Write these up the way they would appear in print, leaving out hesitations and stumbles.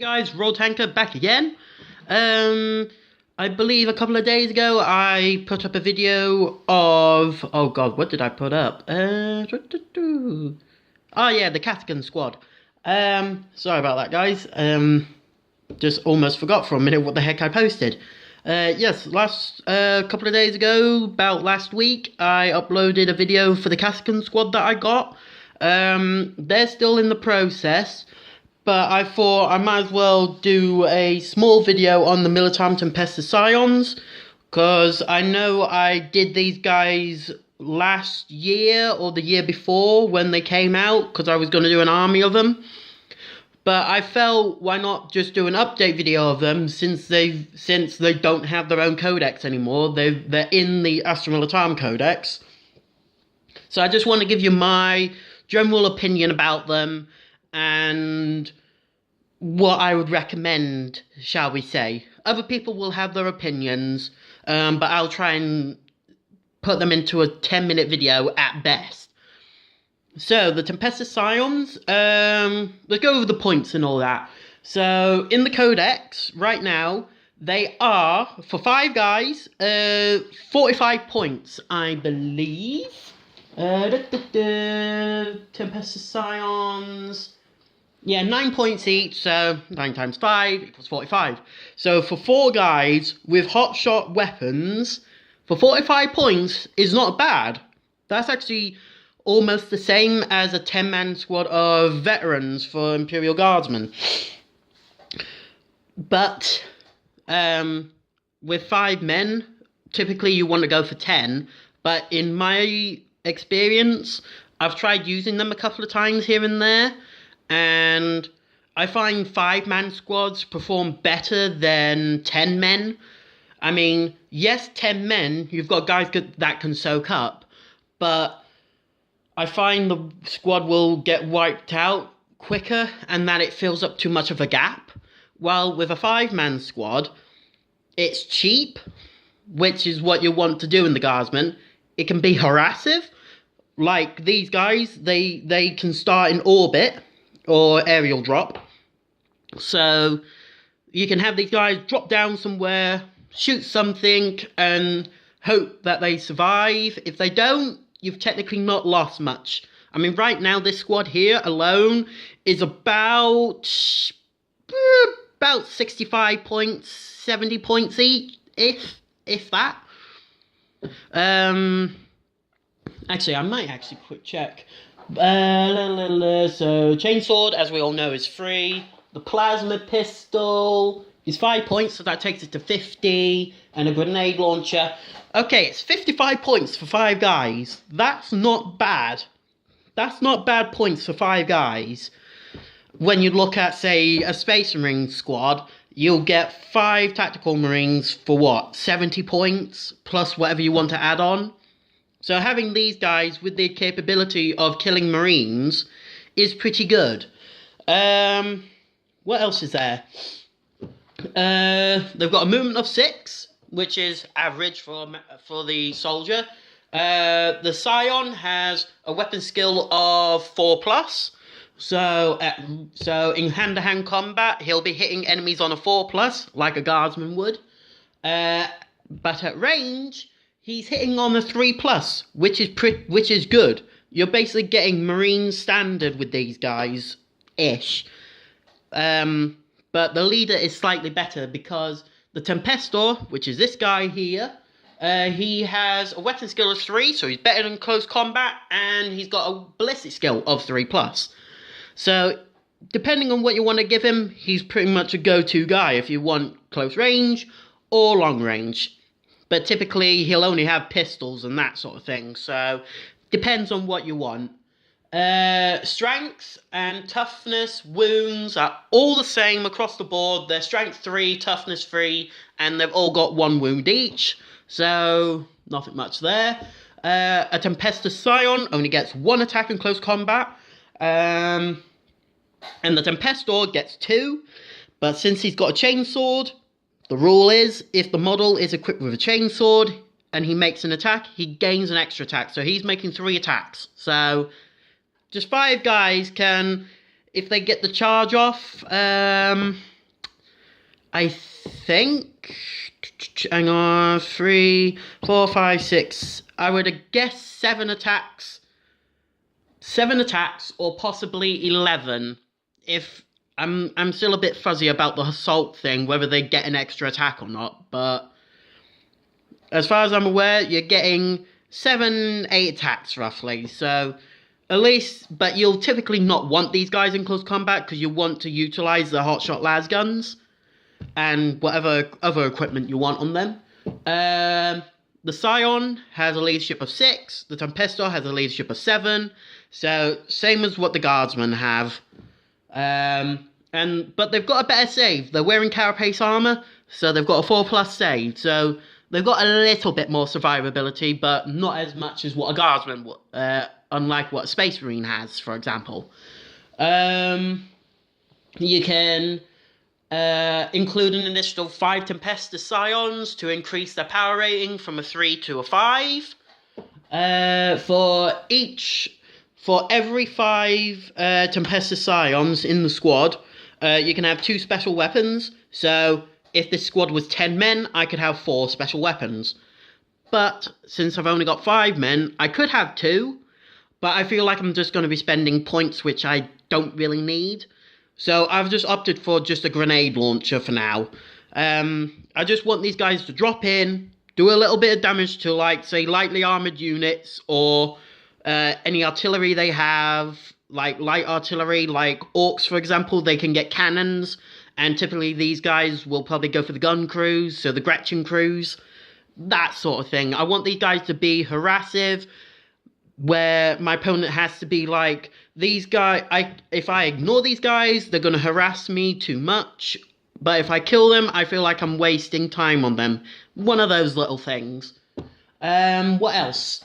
Hey guys, Roll Tanker back again. I believe a couple of days ago I put up a video of, oh god, what did I put up? Oh yeah, the Cathagan squad. Sorry about that, guys. Just almost forgot for a minute what the heck I posted. Yes, last couple of days ago, about last week, I uploaded a video for the Cathagan squad that I got. They're still in the process, but I thought I might as well do a small video on the Militarm Tempestus scions, because I know I did these guys last year or the year before when they came out, because I was going to do an army of them. But I felt, why not just do an update video of them, since they don't have their own codex anymore. They're in the Astra Militarum codex. So I just want to give you my general opinion about them and what I would recommend, shall we say. Other people will have their opinions, but I'll try and put them into a 10-minute video at best. So, the Tempestus scions, let's go over the points and all that. So, in the codex, right now, they are, for 5 guys, 45 points, I believe. Tempestus scions, yeah, 9 points each, so 9 times 5 equals 45. So for 4 guys with hotshot weapons, for 45 points is not bad. That's actually almost the same as a 10-man squad of veterans for Imperial Guardsmen. But with 5 men, typically you want to go for 10, but in my experience, I've tried using them a couple of times here and there, and I find 5-man squads perform better than 10 men. I mean, yes, 10 men, you've got guys that can soak up, but I find the squad will get wiped out quicker and that it fills up too much of a gap. While with a 5-man squad, it's cheap, which is what you want to do in the Guardsmen. It can be harassive. Like these guys, they can start in orbit or aerial drop. So you can have these guys drop down somewhere, shoot something, and hope that they survive. If they don't, you've technically not lost much. I mean, right now, this squad here alone is about 65 points, 70 points each, if that. Actually, I might actually quick check. So, chainsword, as we all know, is free. The plasma pistol is 5 points, so that takes it to 50. And a grenade launcher. Okay, it's 55 points for 5 guys. That's not bad. That's not bad points for 5 guys. When you look at, say, a Space Marine squad, you'll get 5 tactical Marines for what? 70 points, plus whatever you want to add on. So having these guys with the capability of killing Marines is pretty good. What else is there? They've got a movement of 6, which is average for the soldier. The scion has a weapon skill of 4+. So in hand-to-hand combat, he'll be hitting enemies on a 4+, like a guardsman would. But at range, he's hitting on a 3+, which is good. You're basically getting Marine standard with these guys, ish. But the leader is slightly better because the Tempestor, which is this guy here, he has a weapon skill of 3, so he's better than close combat, and he's got a ballistic skill of 3+. So, depending on what you want to give him, he's pretty much a go-to guy if you want close range or long range. But typically, he'll only have pistols and that sort of thing, so depends on what you want. Strength and toughness, wounds are all the same across the board. They're strength 3, toughness 3, and they've all got 1 wound each, so nothing much there. A Tempestus scion only gets 1 attack in close combat, and the Tempestor gets 2, but since he's got a chainsword, the rule is, if the model is equipped with a chainsword and he makes an attack, he gains an extra attack. So he's making 3 attacks. So just 5 guys can if they get the charge off, I think, hang on, 3, 4, 5, 6, I would guess 7 attacks, or possibly 11, if, I'm still a bit fuzzy about the assault thing, whether they get an extra attack or not, but as far as I'm aware, you're getting 7, 8 attacks roughly, so at least, but you'll typically not want these guys in close combat because you want to utilize the hotshot lasguns and whatever other equipment you want on them. The Scion has a leadership of 6, the Tempestus has a leadership of 7, so same as what the Guardsmen have. But they've got a better save. They're wearing carapace armor, so they've got a 4+ save, so they've got a little bit more survivability, but not as much as what a Guardsman would, unlike what a Space Marine has, for example. You can include an additional 5 Tempestus Scions to increase their power rating from a 3 to a 5. For every 5 Tempestus Scions in the squad, you can have 2 special weapons. So if this squad was 10 men, I could have 4 special weapons. But since I've only got 5 men, I could have 2. But I feel like I'm just going to be spending points which I don't really need. So I've just opted for just a grenade launcher for now. I just want these guys to drop in, do a little bit of damage to, like, say, lightly armoured units, or any artillery they have, like light artillery, like orcs, for example. They can get cannons, and typically these guys will probably go for the gun crews, so the Gretchen crews, that sort of thing. I want these guys to be harassive, where my opponent has to be like, these guys, if I ignore these guys, they're going to harass me too much, but if I kill them, I feel like I'm wasting time on them. One of those little things. What else?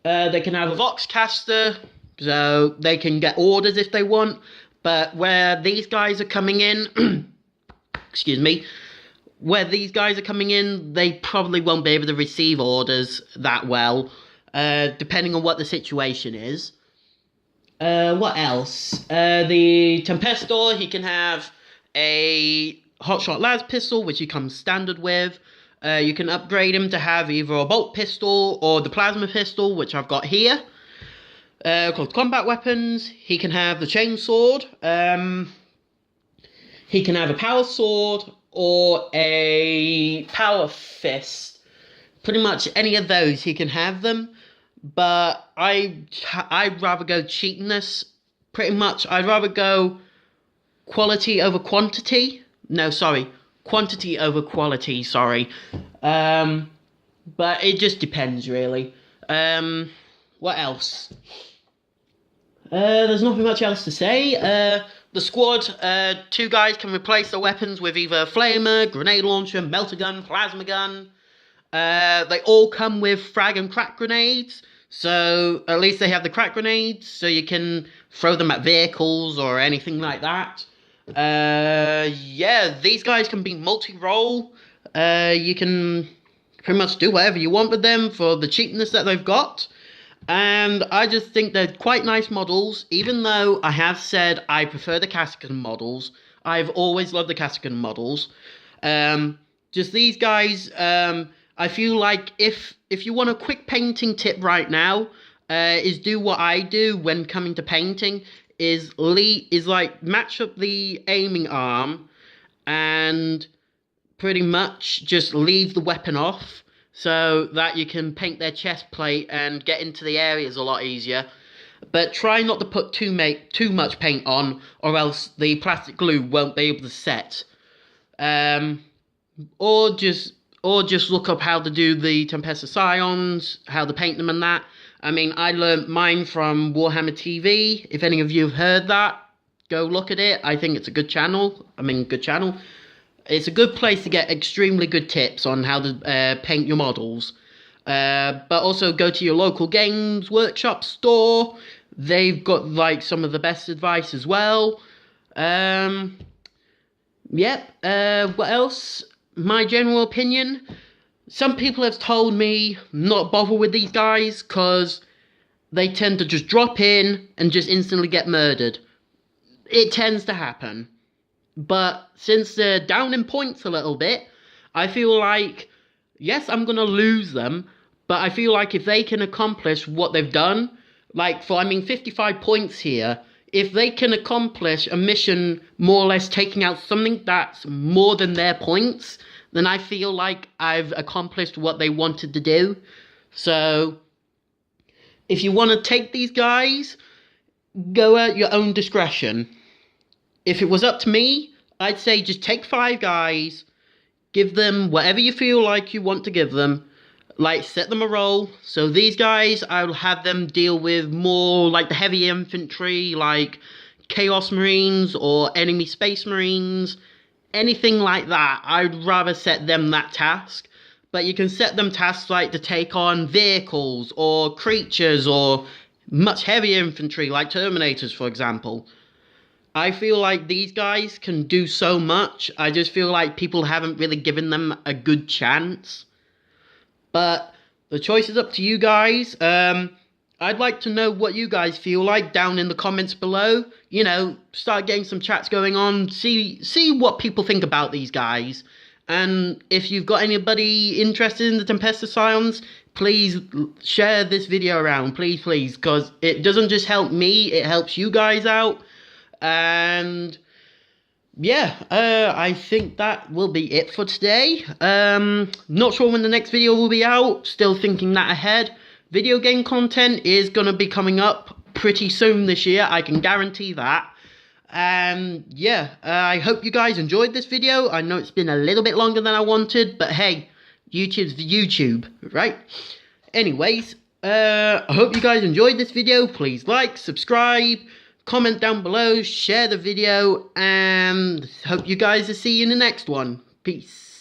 They can have a Voxcaster, so they can get orders if they want, but where these guys are coming in, excuse me, where these guys are coming in, they probably won't be able to receive orders that well, depending on what the situation is. What else? The Tempestor, he can have a hotshot las pistol, which he comes standard with. You can upgrade him to have either a bolt pistol or the plasma pistol, which I've got here. Called combat weapons, he can have the chainsword. He can have a power sword or a power fist. Pretty much any of those, he can have them. But I'd rather go cheapness, pretty much. I'd rather go quality over quantity. No, sorry. Quantity over quality, sorry. But it just depends, really. What else? There's nothing much else to say. The squad, 2 guys can replace their weapons with either flamer, grenade launcher, melter gun, plasma gun. They all come with frag and crack grenades, so at least they have the crack grenades, so you can throw them at vehicles or anything like that. Yeah, these guys can be multi-role. You can pretty much do whatever you want with them for the cheapness that they've got. And I just think they're quite nice models, even though I have said I prefer the Kasrkin models. I've always loved the Kasrkin models. Just these guys, I feel like if you want a quick painting tip right now, is do what I do when coming to painting, is like match up the aiming arm and pretty much just leave the weapon off so that you can paint their chest plate and get into the areas a lot easier. But try not to put too much paint on, or else the plastic glue won't be able to set. Or just look up how to do the Tempestus Scions, how to paint them and that. I mean, I learnt mine from Warhammer TV. If any of you have heard that, go look at it. I think it's a good channel. It's a good place to get extremely good tips on how to paint your models. But also go to your local Games Workshop store. They've got like some of the best advice as well. What else? My general opinion. Some people have told me not bother with these guys because they tend to just drop in and just instantly get murdered. it tends to happen. But since they're down in points a little bit, I feel like, yes, I'm going to lose them, but I feel like if they can accomplish what they've done, like for, 55 points here, if they can accomplish a mission more or less taking out something that's more than their points, then I feel like I've accomplished what they wanted to do. So, if you want to take these guys, go at your own discretion. If it was up to me, I'd say just take 5 guys, give them whatever you feel like you want to give them, like set them a role. So these guys, I'll have them deal with more like the heavy infantry, like Chaos Marines or enemy Space Marines, anything like that. I'd rather set them that task. But you can set them tasks like to take on vehicles or creatures or much heavier infantry like Terminators, for example. I feel like these guys can do so much. I just feel like people haven't really given them a good chance. But the choice is up to you guys. I'd like to know what you guys feel like down in the comments below. You know, start getting some chats going on. See what people think about these guys. And if you've got anybody interested in the Tempestus scions, please share this video around. Please, because it doesn't just help me, it helps you guys out. And yeah, I think that will be it for today. Not sure when the next video will be out, still thinking that ahead. Video game content is going to be coming up pretty soon this year, I can guarantee that. And yeah, I hope you guys enjoyed this video. I know it's been a little bit longer than I wanted, but hey, YouTube's YouTube, right? Anyways, I hope you guys enjoyed this video. Please like, subscribe, comment down below, share the video, and hope you guys will see you in the next one. Peace.